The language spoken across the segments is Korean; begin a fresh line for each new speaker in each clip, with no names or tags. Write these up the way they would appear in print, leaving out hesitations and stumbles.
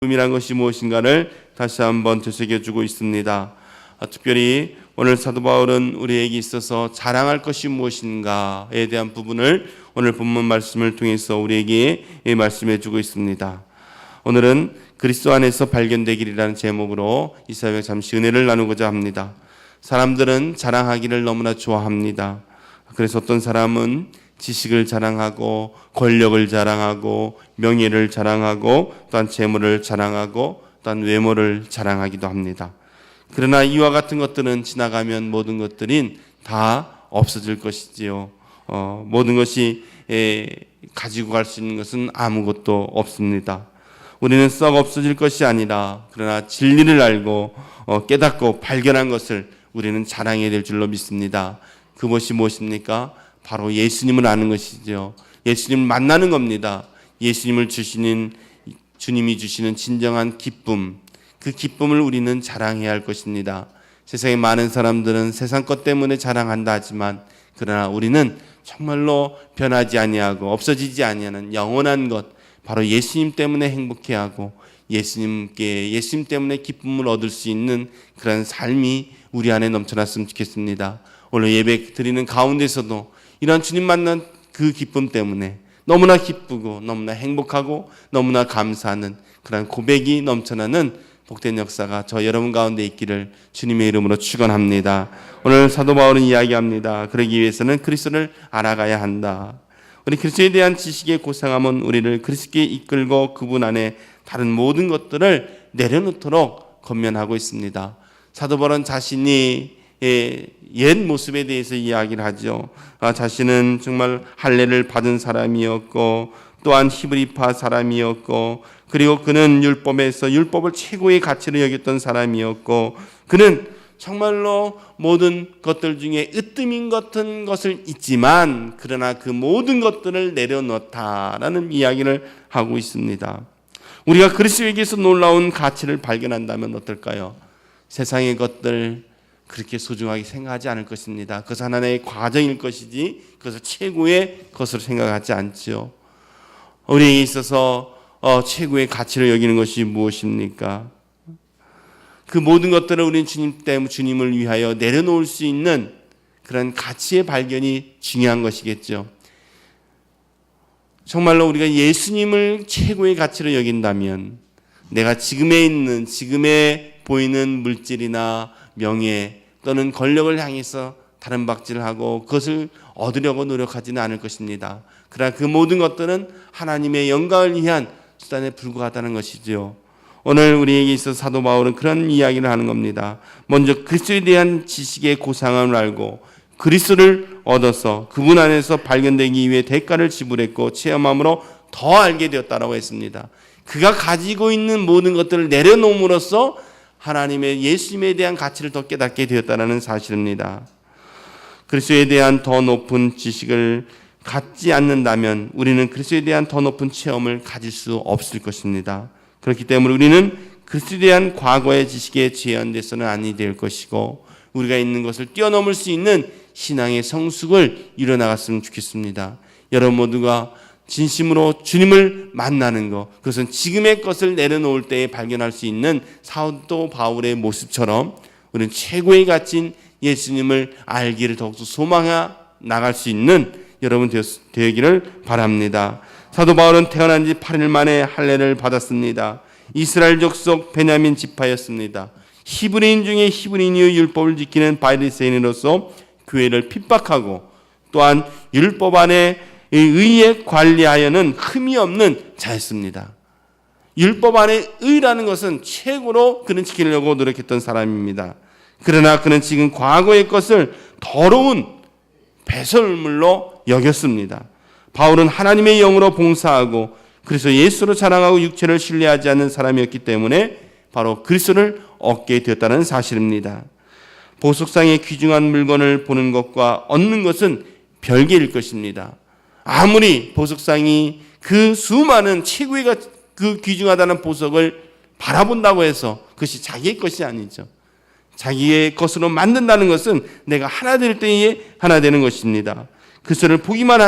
의미란 것이 무엇인가를 다시 한번 되새겨주고 있습니다. 특별히 오늘 사도 바울은 우리에게 있어서 자랑할 것이 무엇인가에 대한 부분을 오늘 본문 말씀을 통해서 우리에게 말씀해 주고 있습니다. 오늘은 그리스도 안에서 발견되기라는 제목으로 이 사역에 잠시 은혜를 나누고자 합니다. 사람들은 자랑하기를 너무나 좋아합니다. 그래서 어떤 사람은 지식을 자랑하고 권력을 자랑하고 명예를 자랑하고 또한 재물을 자랑하고 또한 외모를 자랑하기도 합니다. 그러나 이와 같은 것들은 지나가면 모든 것들이 다 없어질 것이지요. 모든 것이 가지고 갈 수 있는 것은 아무것도 없습니다. 우리는 썩 없어질 것이 아니라 그러나 진리를 알고 깨닫고 발견한 것을 우리는 자랑해야 될 줄로 믿습니다. 그것이 무엇입니까? 바로 예수님을 아는 것이죠. 예수님을 만나는 겁니다. 예수님을 주님이 주시는 진정한 기쁨, 그 기쁨을 우리는 자랑해야 할 것입니다. 세상에 많은 사람들은 세상 것 때문에 자랑한다 하지만 그러나 우리는 정말로 변하지 아니하고 없어지지 아니하는 영원한 것, 바로 예수님 때문에 행복해하고 예수님 때문에 기쁨을 얻을 수 있는 그런 삶이 우리 안에 넘쳐났으면 좋겠습니다. 오늘 예배 드리는 가운데서도 이런 주님 만난 그 기쁨 때문에 너무나 기쁘고 너무나 행복하고 너무나 감사하는 그런 고백이 넘쳐나는 복된 역사가 저 여러분 가운데 있기를 주님의 이름으로 축원합니다. 오늘 사도 바울은 이야기합니다. 그러기 위해서는 그리스도를 알아가야 한다. 우리 그리스도에 대한 지식의 고상함은 우리를 그리스도께 이끌고 그분 안에 다른 모든 것들을 내려놓도록 권면하고 있습니다. 사도 바울은 자신이 옛 모습에 대해서 이야기를 하죠. 자신은 정말 할례를 받은 사람이었고 또한 히브리파 사람이었고 그리고 그는 율법을 최고의 가치로 여겼던 사람이었고 그는 정말로 모든 것들 중에 으뜸인 같은 것을 잊지만 그러나 그 모든 것들을 내려놓다라는 이야기를 하고 있습니다. 우리가 그리스도에게서 놀라운 가치를 발견한다면 어떨까요? 세상의 것들 그렇게 소중하게 생각하지 않을 것입니다. 그것은 하나의 과정일 것이지 그것을 최고의 것으로 생각하지 않죠. 우리에게 있어서 최고의 가치를 여기는 것이 무엇입니까? 그 모든 것들을 우리는 주님을 위하여 내려놓을 수 있는 그런 가치의 발견이 중요한 것이겠죠. 정말로 우리가 예수님을 최고의 가치로 여긴다면 내가 지금에 보이는 물질이나 명예 또는 권력을 향해서 다른 박질을 하고 그것을 얻으려고 노력하지는 않을 것입니다. 그러나 그 모든 것들은 하나님의 영광을 위한 수단에 불과하다는 것이죠. 오늘 우리에게 있어서 사도 바울은 그런 이야기를 하는 겁니다. 먼저 그리스도에 대한 지식의 고상함을 알고 그리스도를 얻어서 그분 안에서 발견되기 위해 대가를 지불했고 체험함으로 더 알게 되었다라고 했습니다. 그가 가지고 있는 모든 것들을 내려놓음으로써 하나님의 예수님에 대한 가치를 더 깨닫게 되었다는 사실입니다. 그리스도에 대한 더 높은 지식을 갖지 않는다면 우리는 그리스도에 대한 더 높은 체험을 가질 수 없을 것입니다. 그렇기 때문에 우리는 그리스도에 대한 과거의 지식에 제한돼서는 아니 될 것이고 우리가 있는 것을 뛰어넘을 수 있는 신앙의 성숙을 이뤄나갔으면 좋겠습니다. 여러분 모두가 진심으로 주님을 만나는 것, 그것은 지금의 것을 내려놓을 때에 발견할 수 있는 사도 바울의 모습처럼 우리는 최고의 가치인 예수님을 알기를 더욱더 소망해 나갈 수 있는 여러분 되기를 바랍니다. 사도 바울은 태어난 지 8일 만에 할례를 받았습니다. 이스라엘 족속 베냐민 지파였습니다. 히브리인 중에 히브리인의 율법을 지키는 바리새인으로서 교회를 핍박하고 또한 율법 안에 의에 관리하여는 흠이 없는 자였습니다. 율법 안에 의라는 것은 최고로 그는 지키려고 노력했던 사람입니다. 그러나 그는 지금 과거의 것을 더러운 배설물로 여겼습니다. 바울은 하나님의 영으로 봉사하고 그래서 예수로 자랑하고 육체를 신뢰하지 않는 사람이었기 때문에 바로 그리스도를 얻게 되었다는 사실입니다. 보석상의 귀중한 물건을 보는 것과 얻는 것은 별개일 것입니다. 아무리 보석상이 그 수많은 최고의 그 귀중하다는 보석을 바라본다고 해서 그것이 자기의 것이 아니죠. 자기의 것으로 만든다는 것은 내가 하나 될 때에 하나 되는 것입니다. 그것을 보기만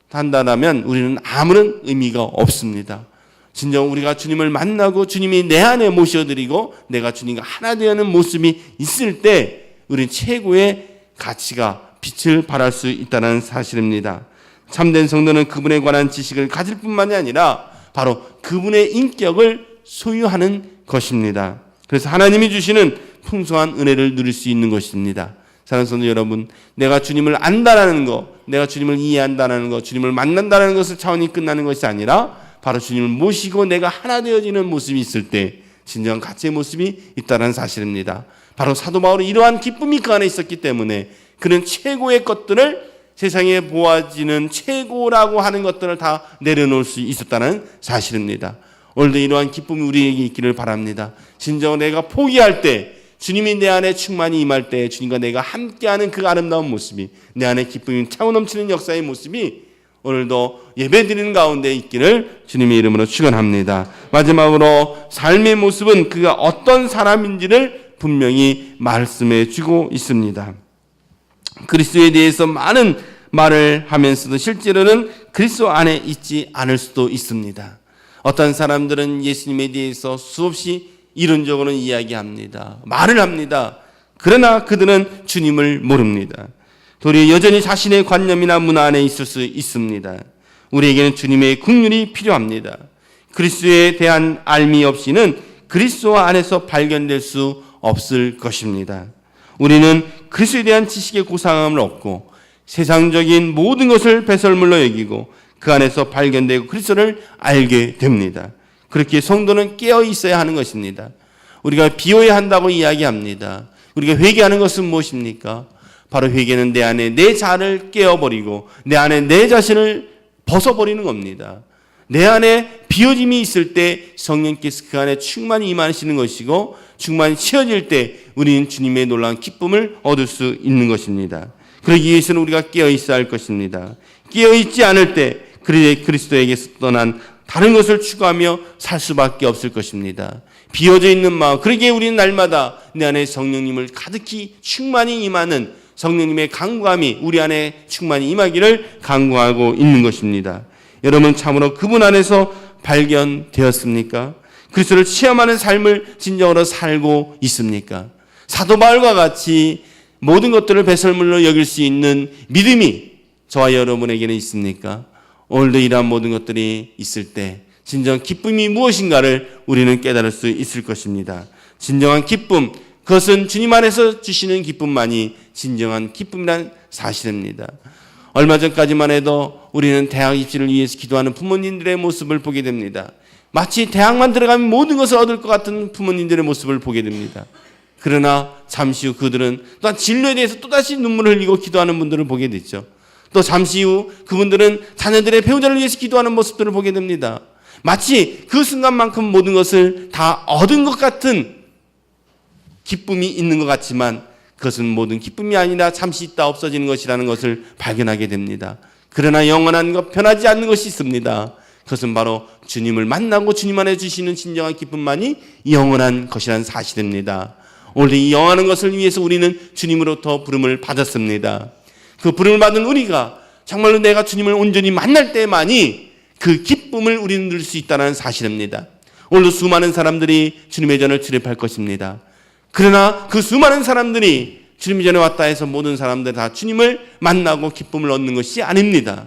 한다면 우리는 아무런 의미가 없습니다. 진정 우리가 주님을 만나고 주님이 내 안에 모셔드리고 내가 주님과 하나 되는 모습이 있을 때 우리는 최고의 가치가 빛을 발할 수 있다는 사실입니다. 참된 성도는 그분에 관한 지식을 가질 뿐만이 아니라 바로 그분의 인격을 소유하는 것입니다. 그래서 하나님이 주시는 풍성한 은혜를 누릴 수 있는 것입니다. 사랑하는 성도 여러분, 내가 주님을 안다라는 것, 내가 주님을 이해한다는 것, 주님을 만난다는 것을 차원이 끝나는 것이 아니라 바로 주님을 모시고 내가 하나 되어지는 모습이 있을 때 진정한 가치의 모습이 있다는 사실입니다. 바로 사도 바울은 이러한 기쁨이 그 안에 있었기 때문에 그는 최고의 것들을, 세상에 보아지는 최고라고 하는 것들을 다 내려놓을 수 있었다는 사실입니다. 오늘도 이러한 기쁨이 우리에게 있기를 바랍니다. 진정 내가 포기할 때, 주님이 내 안에 충만히 임할 때 주님과 내가 함께하는 그 아름다운 모습이, 내 안에 기쁨이 차고 넘치는 역사의 모습이 오늘도 예배드리는 가운데 있기를 주님의 이름으로 축원합니다. 마지막으로 삶의 모습은 그가 어떤 사람인지를 분명히 말씀해 주고 있습니다. 그리스도에 대해서 많은 말을 하면서도 실제로는 그리스도 안에 있지 않을 수도 있습니다. 어떤 사람들은 예수님에 대해서 수없이 이론적으로는 이야기합니다. 말을 합니다. 그러나 그들은 주님을 모릅니다. 도리어 여전히 자신의 관념이나 문화 안에 있을 수 있습니다. 우리에게는 주님의 긍휼이 필요합니다. 그리스도에 대한 알미 없이는 그리스도 안에서 발견될 수 없을 것입니다. 우리는 그리스도에 대한 지식의 고상함을 얻고 세상적인 모든 것을 배설물로 여기고 그 안에서 발견되고 그리스도를 알게 됩니다. 그렇게 성도는 깨어 있어야 하는 것입니다. 우리가 비워야 한다고 이야기합니다. 우리가 회개하는 것은 무엇입니까? 바로 회개는 내 안에 내 자아를 깨어버리고 내 안에 내 자신을 벗어버리는 겁니다. 내 안에 비워짐이 있을 때 성령께서 그 안에 충만히 임하시는 것이고 충만히 채워질 때 우리는 주님의 놀라운 기쁨을 얻을 수 있는 것입니다. 그러기 위해서는 우리가 깨어 있어야 할 것입니다. 깨어 있지 않을 때 그리스도에게서 떠난 다른 것을 추구하며 살 수밖에 없을 것입니다. 비어져 있는 마음, 그러기에 우리는 날마다 내 안에 성령님을 가득히 충만히 임하는 성령님의 강구함이 우리 안에 충만히 임하기를 간구하고 있는 것입니다. 여러분 참으로 그분 안에서 발견되었습니까? 그리스도를 체험하는 삶을 진정으로 살고 있습니까? 사도 바울과 같이 모든 것들을 배설물로 여길 수 있는 믿음이 저와 여러분에게는 있습니까? 오늘도 이러한 모든 것들이 있을 때 진정 기쁨이 무엇인가를 우리는 깨달을 수 있을 것입니다. 진정한 기쁨, 그것은 주님 안에서 주시는 기쁨만이 진정한 기쁨이란 사실입니다. 얼마 전까지만 해도 우리는 대학 입시를 위해서 기도하는 부모님들의 모습을 보게 됩니다. 마치 대학만 들어가면 모든 것을 얻을 것 같은 부모님들의 모습을 보게 됩니다. 그러나 잠시 후 그들은 또한 진로에 대해서 또다시 눈물을 흘리고 기도하는 분들을 보게 됐죠. 또 잠시 후 그분들은 자녀들의 배우자를 위해서 기도하는 모습들을 보게 됩니다. 마치 그 순간만큼 모든 것을 다 얻은 것 같은 기쁨이 있는 것 같지만 그것은 모든 기쁨이 아니라 잠시 있다 없어지는 것이라는 것을 발견하게 됩니다. 그러나 영원한 것, 변하지 않는 것이 있습니다. 그것은 바로 주님을 만나고 주님 안에 주시는 진정한 기쁨만이 영원한 것이라는 사실입니다. 오늘 이 영원한 것을 위해서 우리는 주님으로부터 부름을 받았습니다. 그 부름을 받은 우리가 정말로 내가 주님을 온전히 만날 때만이 그 기쁨을 우리는 누릴 수 있다는 사실입니다. 오늘도 수많은 사람들이 주님의 전을 출입할 것입니다. 그러나 그 수많은 사람들이 주님 전에 왔다 해서 모든 사람들 다 주님을 만나고 기쁨을 얻는 것이 아닙니다.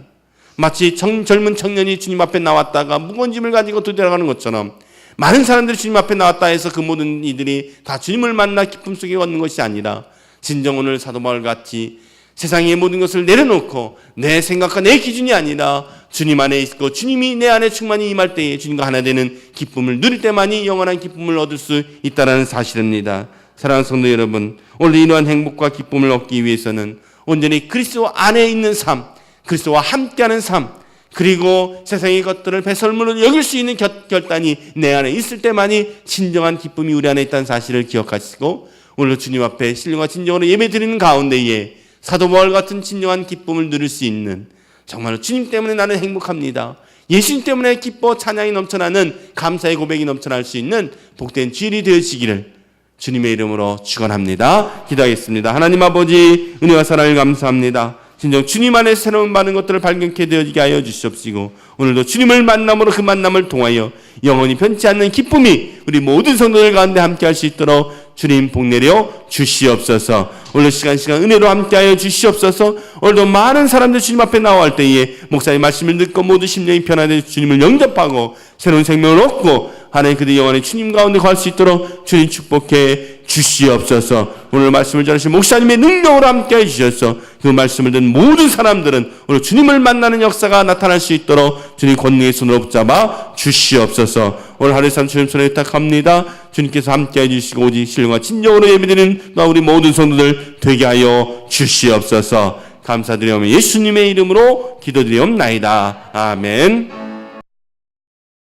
마치 젊은 청년이 주님 앞에 나왔다가 무거운 짐을 가지고 되돌아가는 것처럼 많은 사람들이 주님 앞에 나왔다 해서 그 모든 이들이 다 주님을 만나 기쁨 속에 얻는 것이 아니라 진정 오늘 사도 바울 같이 세상의 모든 것을 내려놓고 내 생각과 내 기준이 아니라 주님 안에 있고 주님이 내 안에 충만히 임할 때에 주님과 하나 되는 기쁨을 누릴 때만이 영원한 기쁨을 얻을 수 있다는 사실입니다. 사랑하는 성도 여러분, 오늘 이러한 행복과 기쁨을 얻기 위해서는 온전히 그리스도 안에 있는 삶, 그리스도와 함께하는 삶, 그리고 세상의 것들을 배설물로 여길 수 있는 결단이 내 안에 있을 때만이 진정한 기쁨이 우리 안에 있다는 사실을 기억하시고 오늘 주님 앞에 신령과 진정으로 예배드리는 가운데에 사도 바울 같은 진정한 기쁨을 누릴 수 있는, 정말로 주님 때문에 나는 행복합니다, 예수님 때문에 기뻐 찬양이 넘쳐나는 감사의 고백이 넘쳐날 수 있는 복된 주일이 되어지기를 주님의 이름으로 축원합니다. 기도하겠습니다. 하나님 아버지, 은혜와 사랑을 감사합니다. 진정 주님 안에 새로운 많은 것들을 발견케 되어지게 하여 주시옵시고 오늘도 주님을 만남으로 그 만남을 통하여 영원히 변치 않는 기쁨이 우리 모든 성도들 가운데 함께 할 수 있도록 주님 복내려 주시옵소서. 오늘 시간 은혜로 함께하여 주시옵소서. 오늘도 많은 사람들 주님 앞에 나올 때에 목사의 말씀을 듣고 모두 심령이 변화되어 주님을 영접하고 새로운 생명을 얻고 하나님 그들 영원히 주님 가운데 갈 수 있도록 주님 축복해 주시옵소서. 오늘 말씀을 전하신 목사님의 능력으로 함께해 주셔서 그 말씀을 듣는 모든 사람들은 오늘 주님을 만나는 역사가 나타날 수 있도록 주님 권능의 손으로 붙잡아 주시옵소서. 오늘 하루의 삶 주님 손에 부탁합니다. 주님께서 함께해 주시고 오직 신령과 진정으로 예배드리는 나 우리 모든 성도들 되게 하여 주시옵소서. 감사드리오며 예수님의 이름으로 기도드리옵나이다. 아멘.